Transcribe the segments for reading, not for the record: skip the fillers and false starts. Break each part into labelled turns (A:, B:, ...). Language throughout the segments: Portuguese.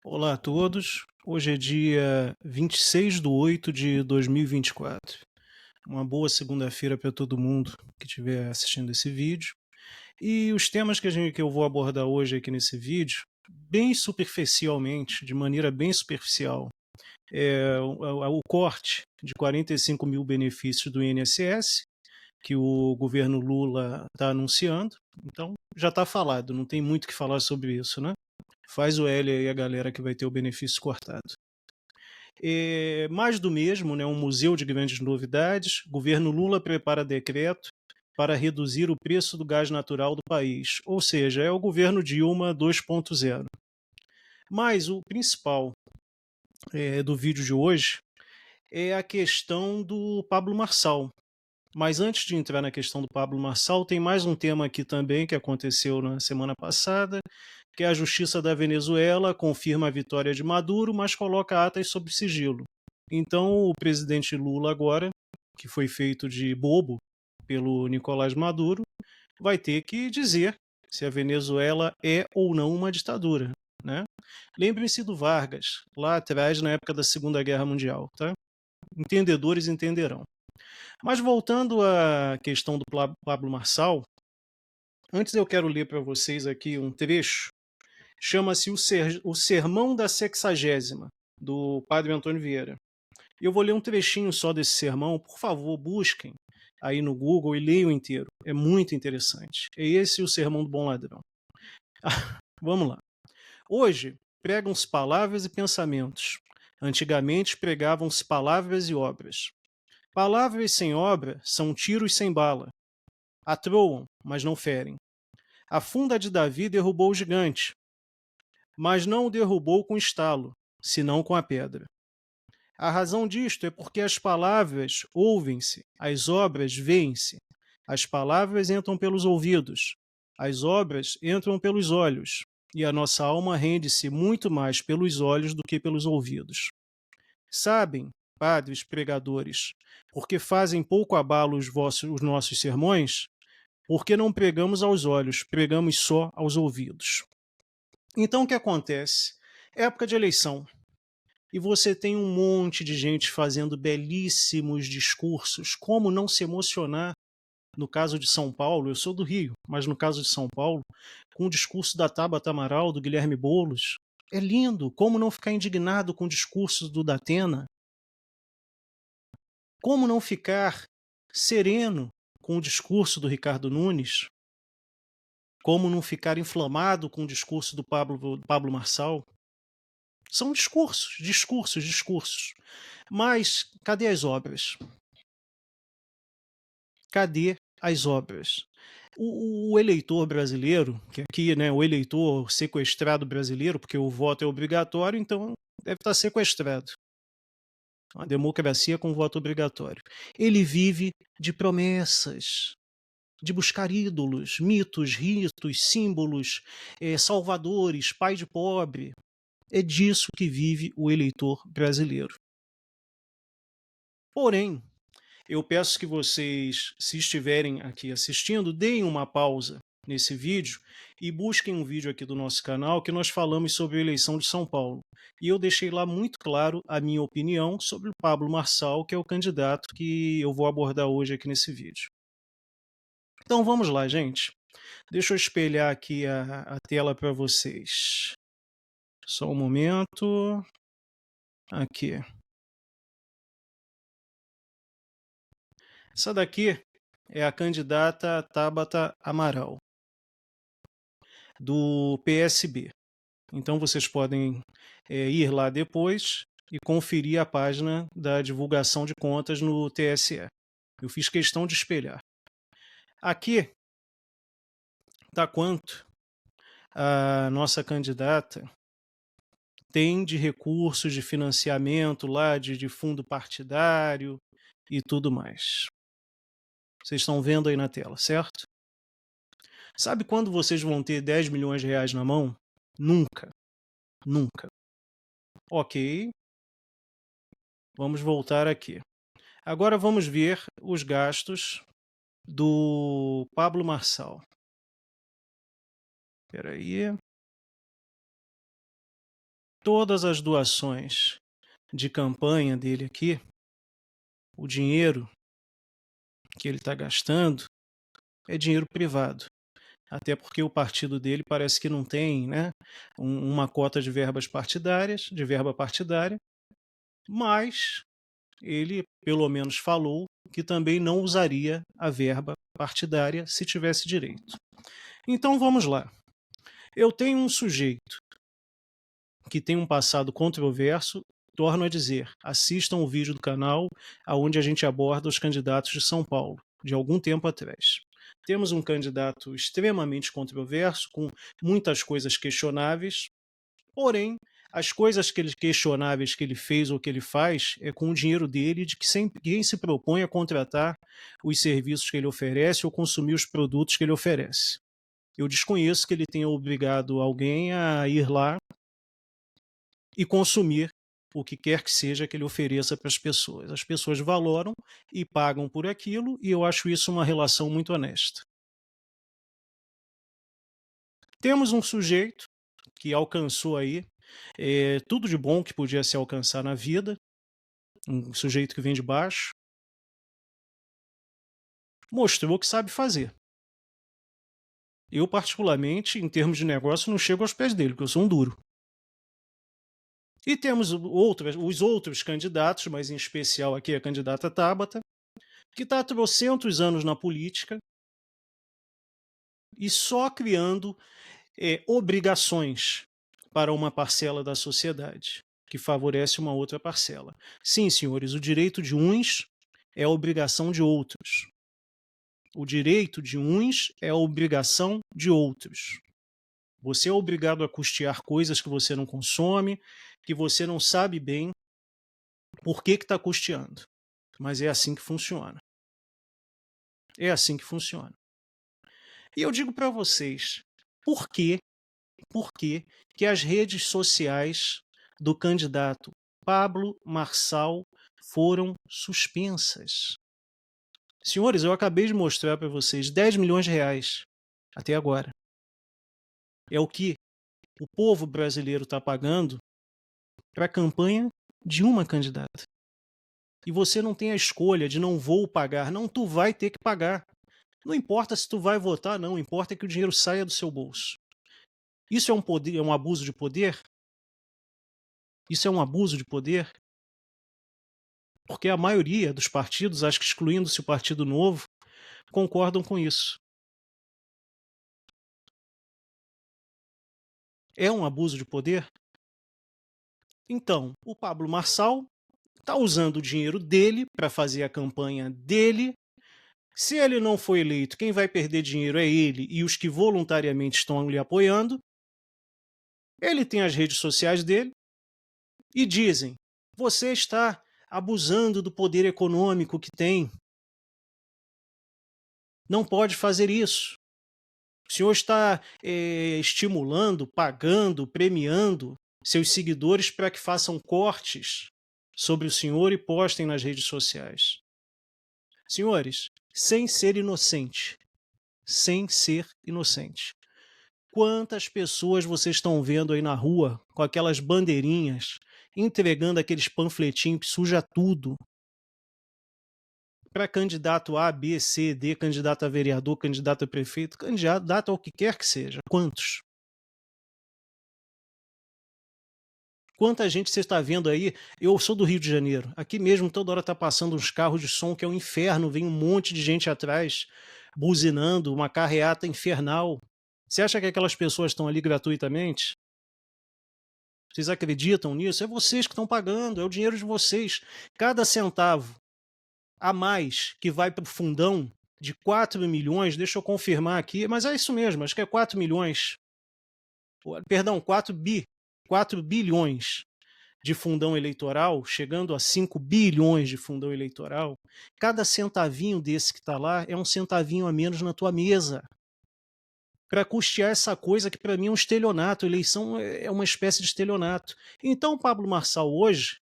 A: Olá a todos. Hoje é dia 26/8/2024. Uma boa segunda-feira para todo mundo que estiver assistindo esse vídeo. E os temas que eu vou abordar hoje aqui nesse vídeo, bem superficialmente, de maneira bem superficial, é o corte de 45 mil benefícios do INSS, que o governo Lula está anunciando. Então, já está falado, não tem muito o que falar sobre isso, né? Faz o L aí a galera que vai ter o benefício cortado. Mais do mesmo, né, um museu de grandes novidades. Governo Lula prepara decreto para reduzir o preço do gás natural do país. Ou seja, é o governo Dilma 2.0. Mas o principal do vídeo de hoje é a questão do Pablo Marçal. Mas antes de entrar na questão do Pablo Marçal, tem mais um tema aqui também que aconteceu na semana passada, que é a Justiça da Venezuela confirma a vitória de Maduro, mas coloca atas sob sigilo. Então, o presidente Lula agora, que foi feito de bobo pelo Nicolás Maduro, vai ter que dizer se a Venezuela é ou não uma ditadura, né? Lembrem-se do Vargas, lá atrás, na época da Segunda Guerra Mundial, tá? Entendedores entenderão. Mas voltando à questão do Pablo Marçal, antes eu quero ler para vocês aqui um trecho, chama-se o Sermão da Sexagésima, do Padre Antônio Vieira. Eu vou ler um trechinho só desse sermão, por favor, busquem aí no Google e leiam inteiro, é muito interessante. É esse o Sermão do Bom Ladrão. Vamos lá. Hoje, pregam-se palavras e pensamentos. Antigamente pregavam-se palavras e obras. Palavras sem obra são tiros sem bala. Atroam, mas não ferem. A funda de Davi derrubou o gigante, mas não o derrubou com estalo, senão com a pedra. A razão disto é porque as palavras ouvem-se, as obras veem-se. As palavras entram pelos ouvidos, as obras entram pelos olhos, e a nossa alma rende-se muito mais pelos olhos do que pelos ouvidos. Sabem, padres pregadores, porque fazem pouco abalo os nossos sermões? Porque não pregamos aos olhos, pregamos só aos ouvidos. Então o que acontece? Época de eleição. E você tem um monte de gente fazendo belíssimos discursos. Como não se emocionar? No caso de São Paulo, eu sou do Rio, mas no caso de São Paulo, com o discurso da Tabata Amaral, do Guilherme Boulos. É lindo. Como não ficar indignado com o discurso do Datena? Como não ficar sereno com o discurso do Ricardo Nunes? Como não ficar inflamado com o discurso do Pablo Marçal? São discursos, discursos, discursos. Mas cadê as obras? Cadê as obras? O eleitor brasileiro, que aqui, né, o eleitor sequestrado brasileiro, porque o voto é obrigatório, então deve estar sequestrado. Uma democracia com voto obrigatório. Ele vive de promessas, de buscar ídolos, mitos, ritos, símbolos, salvadores, pai de pobre. É disso que vive o eleitor brasileiro. Porém, eu peço que vocês, se estiverem aqui assistindo, deem uma pausa nesse vídeo e busquem um vídeo aqui do nosso canal que nós falamos sobre a eleição de São Paulo. E eu deixei lá muito claro a minha opinião sobre o Pablo Marçal, que é o candidato que eu vou abordar hoje aqui nesse vídeo. Então vamos lá, gente. Deixa eu espelhar aqui a tela para vocês. Só um momento. Aqui. Essa daqui é a candidata Tabata Amaral, do PSB. Então vocês podem ir lá depois e conferir a página da divulgação de contas no TSE. Eu fiz questão de espelhar. Aqui está quanto a nossa candidata tem de recursos de financiamento lá, de fundo partidário e tudo mais. Vocês estão vendo aí na tela, certo? Sabe quando vocês vão ter 10 milhões de reais na mão? Nunca. Nunca. Ok. Vamos voltar aqui. Agora vamos ver os gastos do Pablo Marçal. Espera aí. todas as doações de campanha dele aqui, o dinheiro que ele está gastando, é dinheiro privado. Até porque o partido dele parece que não tem, né, uma cota de verbas partidárias, de verba partidária, mas ele pelo menos falou que também não usaria a verba partidária se tivesse direito. Então vamos lá. Eu tenho um sujeito que tem um passado controverso, torno a dizer, assistam o vídeo do canal onde a gente aborda os candidatos de São Paulo, de algum tempo atrás. Temos um candidato extremamente controverso, com muitas coisas questionáveis, porém, as coisas questionáveis que ele fez ou que ele faz é com o dinheiro dele, de que quem se propõe a contratar os serviços que ele oferece ou consumir os produtos que ele oferece. Eu desconheço que ele tenha obrigado alguém a ir lá e consumir o que quer que seja que ele ofereça para as pessoas. As pessoas valoram e pagam por aquilo, e eu acho isso uma relação muito honesta. Temos um sujeito que alcançou aí tudo de bom que podia se alcançar na vida, um sujeito que vem de baixo, mostrou que sabe fazer. Eu, particularmente, em termos de negócio, não chego aos pés dele, porque eu sou um duro. E temos os outros candidatos, mas em especial aqui a candidata Tabata, que está há trocentos anos na política e só criando obrigações para uma parcela da sociedade, que favorece uma outra parcela. Sim, senhores, o direito de uns é a obrigação de outros. O direito de uns é a obrigação de outros. Você é obrigado a custear coisas que você não consome, que você não sabe bem por que está custeando. Mas é assim que funciona. É assim que funciona. E eu digo para vocês, por que que as redes sociais do candidato Pablo Marçal foram suspensas? Senhores, eu acabei de mostrar para vocês 10 milhões de reais até agora. É o que o povo brasileiro está pagando para a campanha de uma candidata. E você não tem a escolha de não vou pagar. Não, tu vai ter que pagar. Não importa se tu vai votar, não. Importa que o dinheiro saia do seu bolso. Isso é é um abuso de poder? Isso é um abuso de poder? Porque a maioria dos partidos, acho que excluindo-se o Partido Novo, concordam com isso. É um abuso de poder? Então, o Pablo Marçal está usando o dinheiro dele para fazer a campanha dele. Se ele não for eleito, quem vai perder dinheiro é ele e os que voluntariamente estão lhe apoiando. Ele tem as redes sociais dele e dizem: você está abusando do poder econômico que tem. Não pode fazer isso. O senhor está estimulando, pagando, premiando seus seguidores para que façam cortes sobre o senhor e postem nas redes sociais. Senhores, sem ser inocente, quantas pessoas vocês estão vendo aí na rua com aquelas bandeirinhas, entregando aqueles panfletinhos que suja tudo para candidato A, B, C, D, candidato a vereador, candidato a prefeito, candidato ao que quer que seja. Quantos? Quanta gente você está vendo aí? Eu sou do Rio de Janeiro. Aqui mesmo toda hora está passando uns carros de som que é um inferno. Vem um monte de gente atrás, buzinando, uma carreata infernal. Você acha que aquelas pessoas estão ali gratuitamente? Vocês acreditam nisso? É vocês que estão pagando, é o dinheiro de vocês. Cada centavo a mais que vai para o fundão de 4 milhões, deixa eu confirmar aqui, mas é isso mesmo, acho que é 4 milhões, perdão, 4 bilhões de fundão eleitoral, chegando a 5 bilhões de fundão eleitoral, cada centavinho desse que está lá é um centavinho a menos na tua mesa para custear essa coisa que para mim é um estelionato, eleição é uma espécie de estelionato. Então o Pablo Marçal hoje,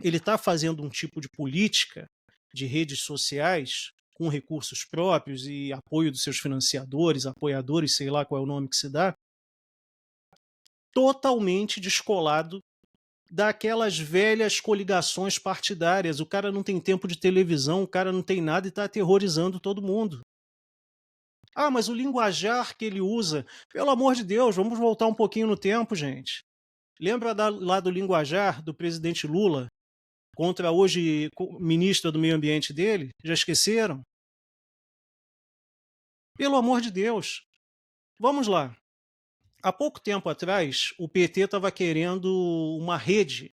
A: ele está fazendo um tipo de política de redes sociais com recursos próprios e apoio dos seus financiadores, apoiadores, sei lá qual é o nome que se dá, totalmente descolado daquelas velhas coligações partidárias. O cara não tem tempo de televisão, o cara não tem nada e está aterrorizando todo mundo. Ah, mas o linguajar que ele usa, pelo amor de Deus, vamos voltar um pouquinho no tempo, gente. Lembra lá do linguajar do presidente Lula contra hoje ministro do meio ambiente dele? Já esqueceram? Pelo amor de Deus. Vamos lá. Há pouco tempo atrás, o PT estava querendo uma rede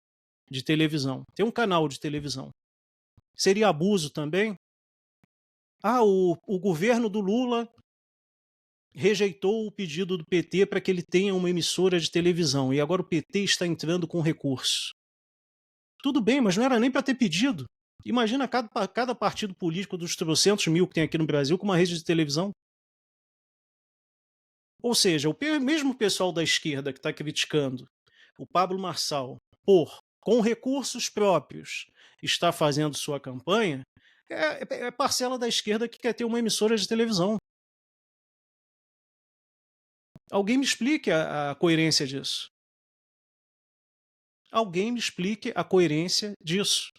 A: de televisão. Tem um canal de televisão. Seria abuso também? Ah, o governo do Lula rejeitou o pedido do PT para que ele tenha uma emissora de televisão e agora o PT está entrando com recurso. Tudo bem, mas não era nem para ter pedido. Imagina cada partido político dos 300 mil que tem aqui no Brasil com uma rede de televisão. Ou seja, o mesmo pessoal da esquerda que está criticando o Pablo Marçal por, com recursos próprios, está fazendo sua campanha, é parcela da esquerda que quer ter uma emissora de televisão. Alguém me explique a coerência disso. Alguém me explique a coerência disso.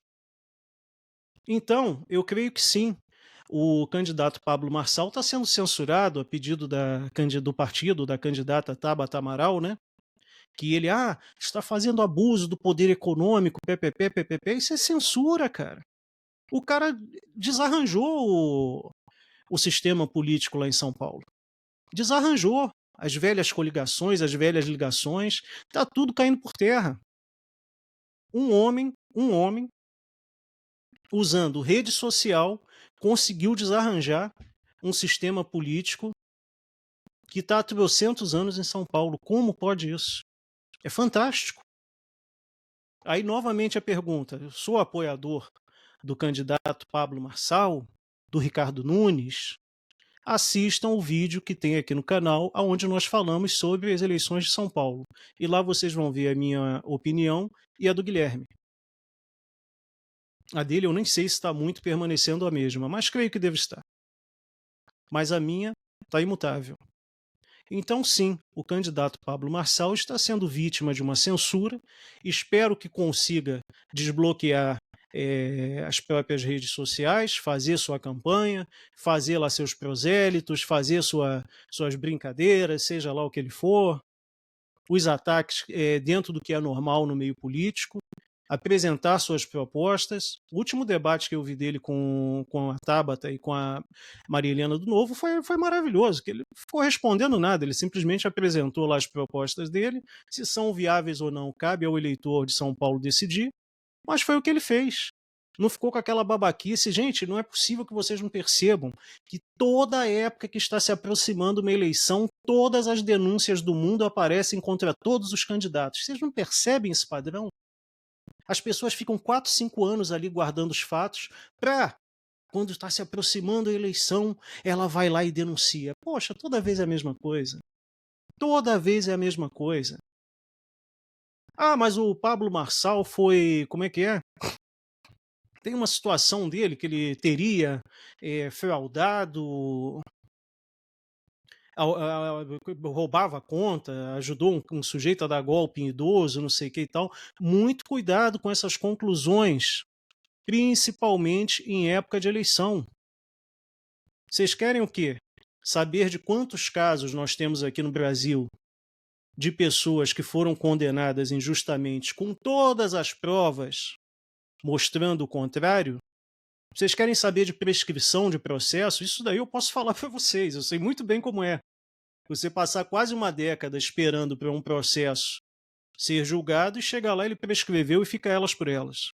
A: Então, eu creio que sim. O candidato Pablo Marçal está sendo censurado a pedido do partido, da candidata Tabata Amaral, né? Que ele está fazendo abuso do poder econômico, PPP. Isso é censura, cara. O cara desarranjou o sistema político lá em São Paulo. Desarranjou as velhas coligações, as velhas ligações, tá tudo caindo por terra. Um homem, usando rede social, conseguiu desarranjar um sistema político que está há 300 anos em São Paulo. Como pode isso? É fantástico. Aí, novamente, a pergunta. Eu sou apoiador do candidato Pablo Marçal, do Ricardo Nunes. Assistam o vídeo que tem aqui no canal, onde nós falamos sobre as eleições de São Paulo. E lá vocês vão ver a minha opinião e a do Guilherme. A dele eu nem sei se está muito permanecendo a mesma, mas creio que deve estar. Mas a minha está imutável. Então, sim, o candidato Pablo Marçal está sendo vítima de uma censura. Espero que consiga desbloquear as próprias redes sociais, fazer sua campanha, fazer lá seus prosélitos, fazer suas brincadeiras, seja lá o que ele for, os ataques dentro do que é normal no meio político, apresentar suas propostas. O último debate que eu vi dele com a Tabata e com a Maria Helena do Novo foi maravilhoso, que ele ficou respondendo nada, ele simplesmente apresentou lá as propostas dele, se são viáveis ou não, cabe ao eleitor de São Paulo decidir, mas foi o que ele fez. Não ficou com aquela babaquice. Gente, não é possível que vocês não percebam que toda época que está se aproximando uma eleição, todas as denúncias do mundo aparecem contra todos os candidatos. Vocês não percebem esse padrão? As pessoas ficam 4, 5 anos ali guardando os fatos para, quando está se aproximando a eleição, ela vai lá e denuncia. Poxa, toda vez é a mesma coisa. Toda vez é a mesma coisa. Ah, mas o Pablo Marçal foi... Como é que é? Tem uma situação dele que ele teria fraudado, roubava a conta, ajudou um sujeito a dar golpe em idoso, não sei o que e tal. Muito cuidado com essas conclusões, principalmente em época de eleição. Vocês querem o quê? Saber de quantos casos nós temos aqui no Brasil de pessoas que foram condenadas injustamente com todas as provas mostrando o contrário? Vocês querem saber de prescrição de processo? Isso daí eu posso falar para vocês, eu sei muito bem como é. Você passar quase uma década esperando para um processo ser julgado e chegar lá ele prescreveu e fica elas por elas.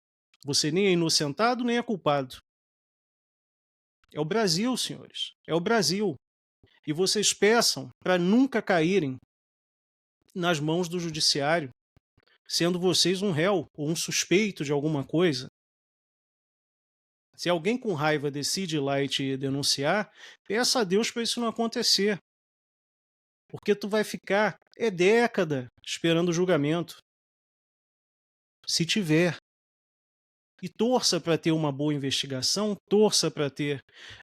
A: Você nem é inocentado, nem é culpado. É o Brasil, senhores. É o Brasil. E vocês peçam para nunca caírem nas mãos do judiciário, sendo vocês um réu ou um suspeito de alguma coisa. Se alguém com raiva decide ir lá e te denunciar, peça a Deus para isso não acontecer. Porque tu vai ficar década esperando o julgamento. Se tiver. E torça para ter uma boa investigação, torça para ter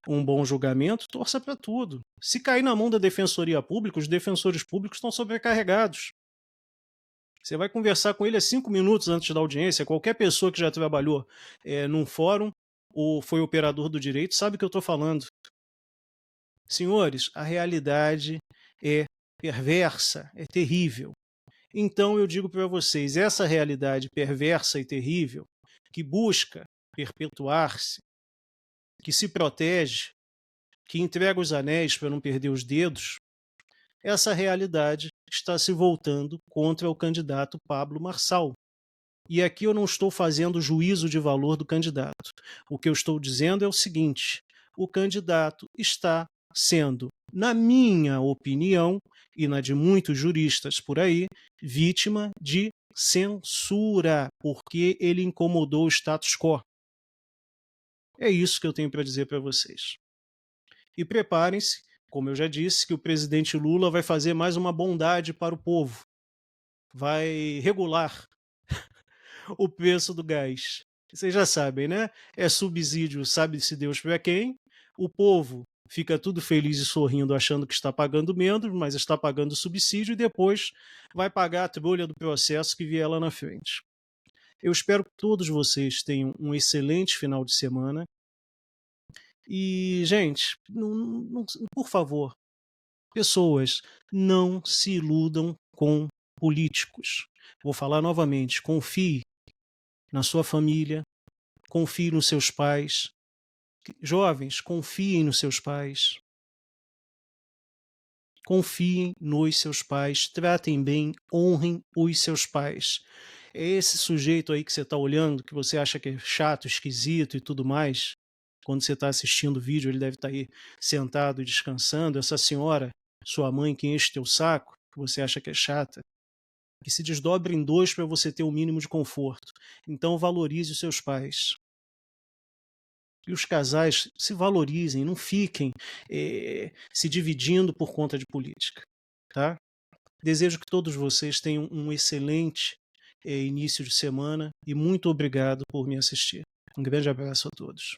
A: um bom julgamento, torça para tudo. Se cair na mão da Defensoria Pública, os defensores públicos estão sobrecarregados. Você vai conversar com ele a 5 minutos antes da audiência. Qualquer pessoa que já trabalhou num fórum ou foi operador do direito sabe o que eu estou falando. Senhores, a realidade é perversa, é terrível. Então eu digo para vocês, essa realidade perversa e terrível, que busca perpetuar-se, que se protege, que entrega os anéis para não perder os dedos, essa realidade está se voltando contra o candidato Pablo Marçal. E aqui eu não estou fazendo juízo de valor do candidato. O que eu estou dizendo é o seguinte: o candidato está sendo, na minha opinião, e na de muitos juristas por aí, vítima de censura, porque ele incomodou o status quo. É isso que eu tenho para dizer para vocês. E preparem-se, como eu já disse, que o presidente Lula vai fazer mais uma bondade para o povo. Vai regular o preço do gás. Vocês já sabem, né? É subsídio, sabe-se Deus para quem. O povo fica tudo feliz e sorrindo, achando que está pagando menos, mas está pagando subsídio e depois vai pagar a trolha do processo que vier lá na frente. Eu espero que todos vocês tenham um excelente final de semana. E, gente, por favor, pessoas, não se iludam com políticos. Vou falar novamente, confie na sua família, confie nos seus pais. Jovens, confiem nos seus pais. Confiem nos seus pais, tratem bem, honrem os seus pais. É esse sujeito aí que você está olhando, que você acha que é chato, esquisito e tudo mais, quando você está assistindo o vídeo, ele deve estar aí sentado e descansando. Essa senhora, sua mãe, que enche teu saco, que você acha que é chata, que se desdobre em dois para você ter o mínimo de conforto. Então valorize os seus pais. E os casais se valorizem, não fiquem se dividindo por conta de política. Tá? Desejo que todos vocês tenham um excelente início de semana e muito obrigado por me assistir. Um grande abraço a todos.